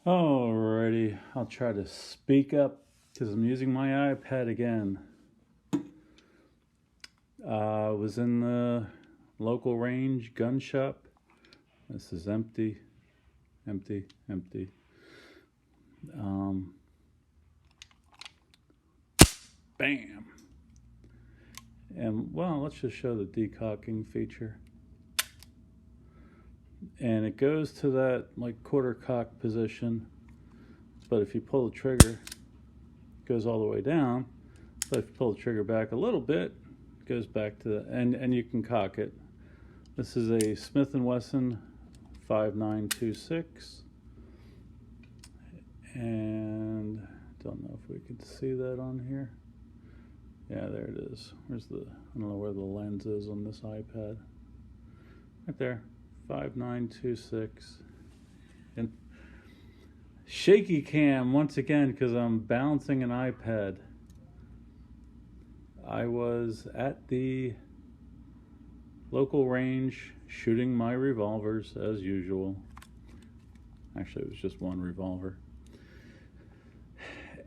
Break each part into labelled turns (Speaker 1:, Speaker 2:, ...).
Speaker 1: Alrighty, I'll try to speak up because I'm using my iPad again. I was in the local range gun shop. This is empty. Bam! And well, let's just show the decocking feature. And it goes to that like quarter cock position, but if you pull the trigger, it goes all the way down. But if you pull the trigger back a little bit, it goes back to the and you can cock it. This is a Smith&Wesson 5926, and don't know if we can see that on here. Yeah, there it is. Where's the, I don't know where the lens is on this iPad. Right there, 5926. And shaky cam once again because I'm balancing an iPad. I was at the local range shooting my revolvers as usual. Actually, it was just one revolver.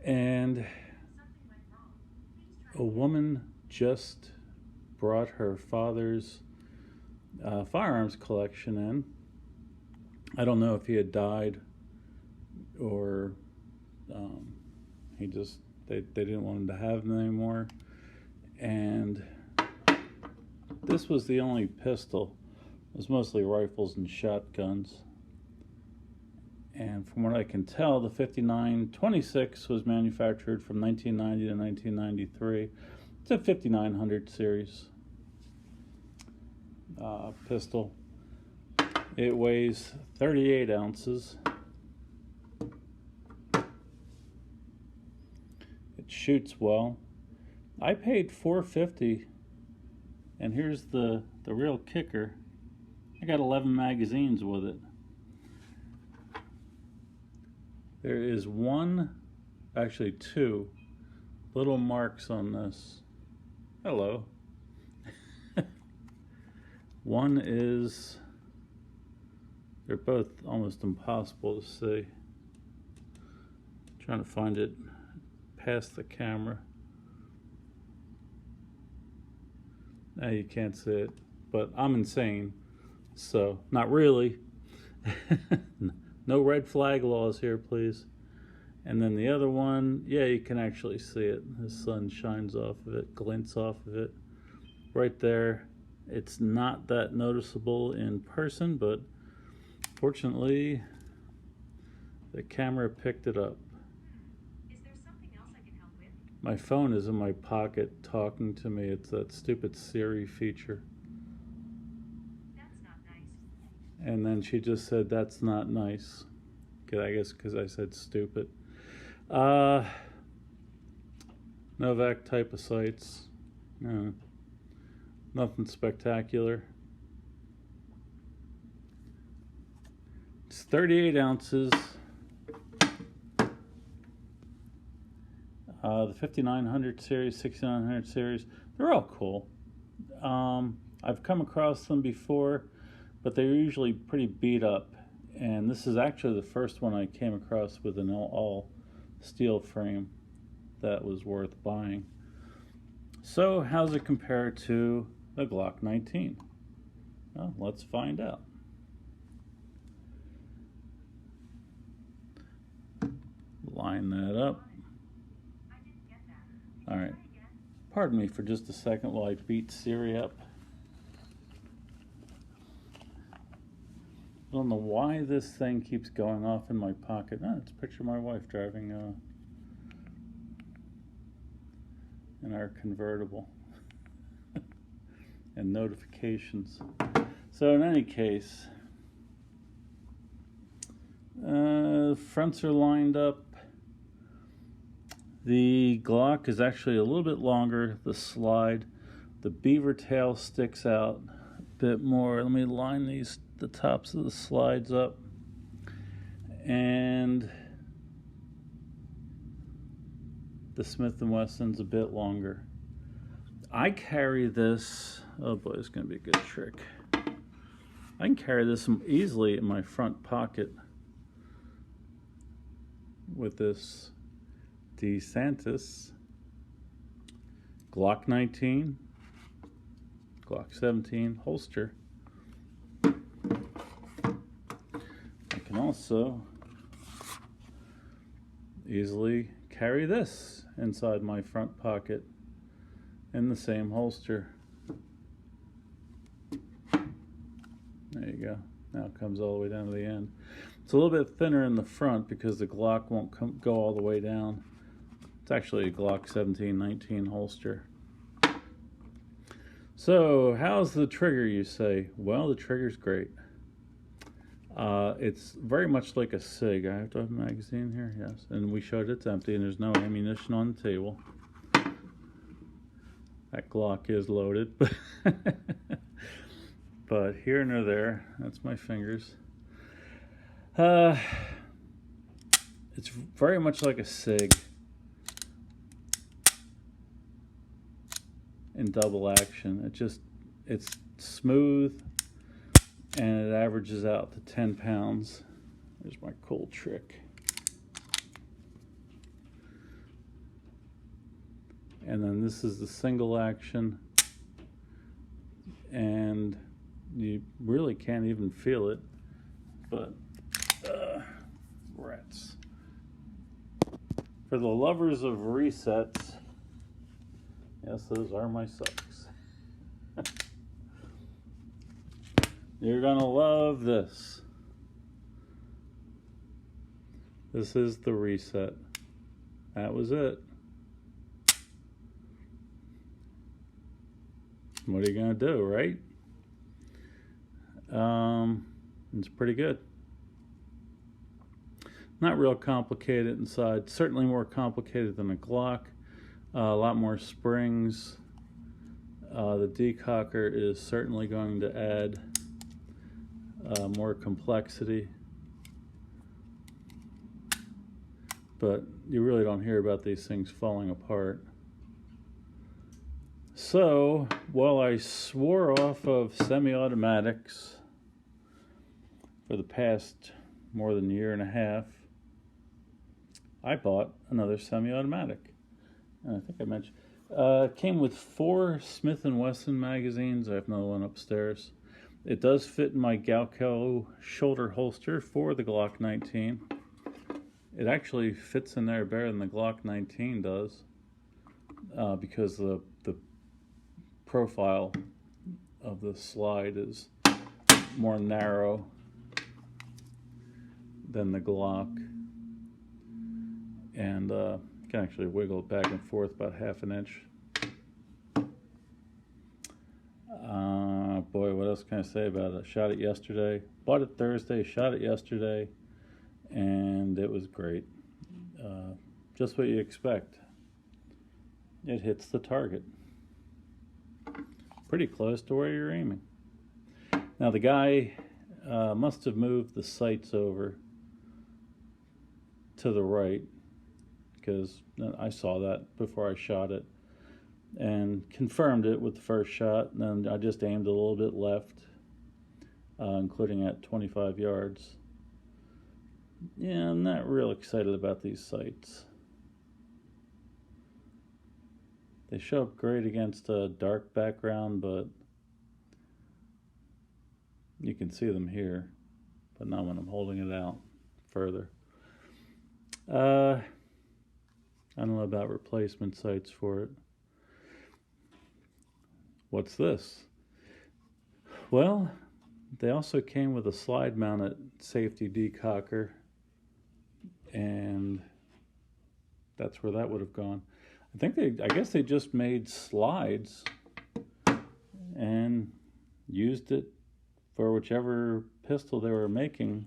Speaker 1: And a woman just brought her father's firearms collection in. I don't know if he had died or they didn't want him to have them anymore. And this was the only pistol. It was mostly rifles and shotguns. And from what I can tell, the 5926 was manufactured from 1990 to 1993. It's a 5900 series pistol. It weighs 38 ounces. It shoots well. I paid $450, and here's the real kicker. I got 11 magazines with it. There is actually two little marks on this. Hello. One is, they're both almost impossible to see. I'm trying to find it past the camera. Now you can't see it, but I'm insane, so not really. No red flag laws here, please. And then the other one, yeah, you can actually see it. The sun shines off of it, glints off of it. Right there. It's not that noticeable in person, but fortunately, the camera picked it up.
Speaker 2: Is there something else I can help with?
Speaker 1: My phone is in my pocket talking to me. It's that stupid Siri feature.
Speaker 2: That's not nice.
Speaker 1: And then she just said, "That's not nice." I guess because I said stupid. Novak type of sights. No. Nothing spectacular. It's 38 ounces. The 5900 series, 6900 series, they're all cool. I've come across them before, but they're usually pretty beat up. And this is actually the first one I came across with an all steel frame that was worth buying. So how's it compare to the Glock 19? Well, let's find out. Line that up. All right. Pardon me for just a second while I beat Siri up. I don't know why this thing keeps going off in my pocket. No, it's a picture of my wife driving in our convertible. And notifications. So in any case, fronts are lined up. The Glock is actually a little bit longer, the slide. The beaver tail sticks out a bit more. Let me line the tops of the slides up. And the Smith&Wesson's a bit longer. I carry this, oh boy, it's going to be a good trick. I can carry this easily in my front pocket. with this DeSantis Glock 19, Glock 17 holster. I can also easily carry this inside my front pocket in the same holster. There you go. Now it comes all the way down to the end. It's a little bit thinner in the front because the Glock won't go all the way down. It's actually a Glock 17-19 holster. So, how's the trigger, you say? Well, the trigger's great. It's very much like a SIG. I have to have a magazine here, yes. And we showed it's empty and there's no ammunition on the table. That Glock is loaded, but here nor there. That's my fingers. It's very much like a SIG in double action. It's smooth and it averages out to 10 pounds. There's my cool trick. And then this is the single action, and you really can't even feel it, but rats. For the lovers of resets, yes, those are my socks. You're gonna love this. This is the reset. That was it. What are you gonna do, right? It's pretty good. Not real complicated inside. Certainly more complicated than a Glock. A lot more springs. The decocker is certainly going to add more complexity. But you really don't hear about these things falling apart. So, while I swore off of semi-automatics for the past more than a year and a half, I bought another semi-automatic. And I think I mentioned, it came with 4 Smith&Wesson magazines. I have another one upstairs. It does fit in my Galco shoulder holster for the Glock 19. It actually fits in there better than the Glock 19 does, because the profile of the slide is more narrow than the Glock, and you can actually wiggle it back and forth about half an inch. Boy, what else can I say about it? I shot it yesterday, bought it Thursday, shot it yesterday, and it was great. Just what you expect. It hits the target pretty close to where you're aiming. Now the guy must have moved the sights over to the right, because I saw that before I shot it and confirmed it with the first shot. And then I just aimed a little bit left, including at 25 yards. Yeah, I'm not real excited about these sights. They show up great against a dark background, but you can see them here, but not when I'm holding it out further. I don't know about replacement sights for it. What's this? Well, they also came with a slide-mounted safety decocker, and that's where that would have gone. I guess they just made slides and used it for whichever pistol they were making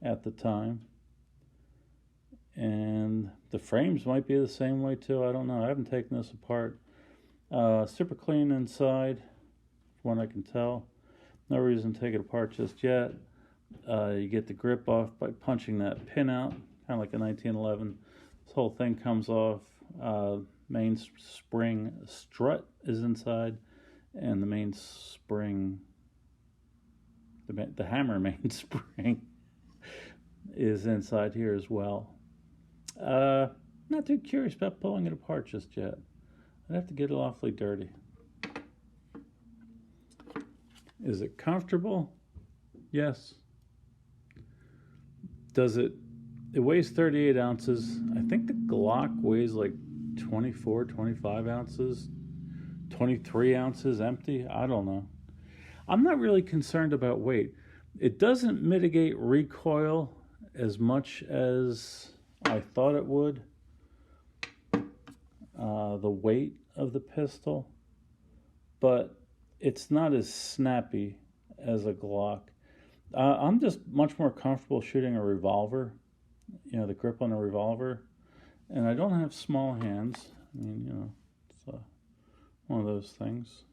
Speaker 1: at the time. And the frames might be the same way too. I don't know. I haven't taken this apart. Super clean inside, from what I can tell. No reason to take it apart just yet. You get the grip off by punching that pin out, kind of like a 1911. This whole thing comes off. Main spring strut is inside, and the main spring, the hammer main spring is inside here as well. Not too curious about pulling it apart just yet. I'd have to get it awfully dirty. Is it comfortable? Yes. Does it weighs 38 ounces. I think the Glock weighs like 24, 25 ounces, 23 ounces empty. I don't know. I'm not really concerned about weight. It doesn't mitigate recoil as much as I thought it would. The weight of the pistol, but it's not as snappy as a Glock. I'm just much more comfortable shooting a revolver, the grip on a revolver, and I don't have small hands. I mean, it's one of those things.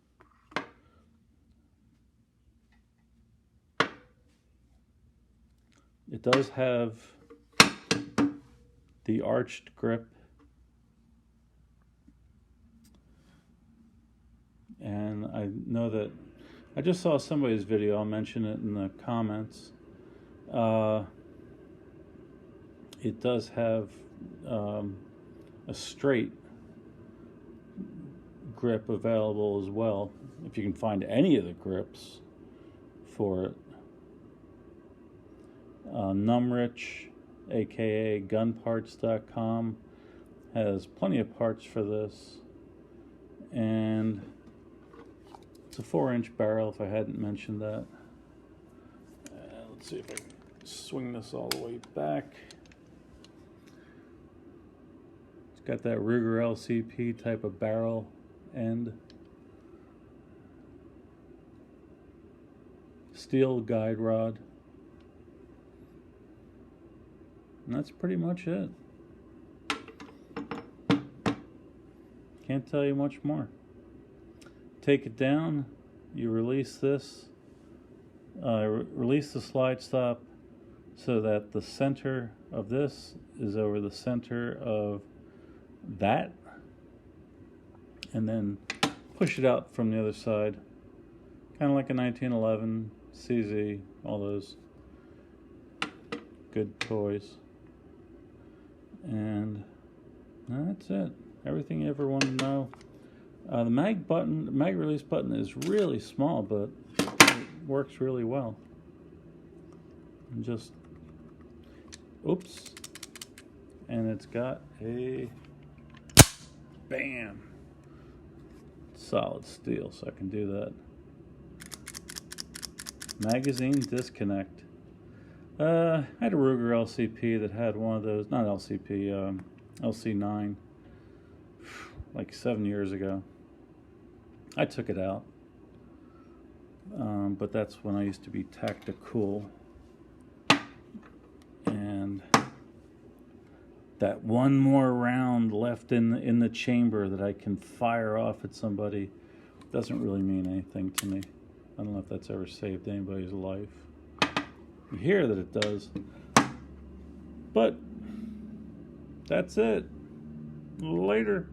Speaker 1: It does have the arched grip, and I know that I just saw somebody's video. I'll mention it in the comments. It does have a straight grip available as well, if you can find any of the grips for it. Numrich, aka gunparts.com, has plenty of parts for this, and it's a 4-inch barrel, if I hadn't mentioned that. Let's see if I can swing this all the way back. It's got that Ruger LCP type of barrel end. Steel guide rod. And that's pretty much it. Can't tell you much more. Take it down, you release this, release the slide stop so that the center of this is over the center of that, and then push it out from the other side, kind of like a 1911 CZ, all those good toys. And that's it. Everything you ever wanted to know. The mag release button is really small, but it works really well. And just, oops. And it's got a, bam, solid steel, so I can do that. Magazine disconnect. I had a Ruger LCP that had one of those, not LCP, LC9, like 7 years ago. I took it out, but that's when I used to be tactical, and that one more round left in the chamber that I can fire off at somebody doesn't really mean anything to me. I don't know if that's ever saved anybody's life. You hear that it does, but that's it. Later.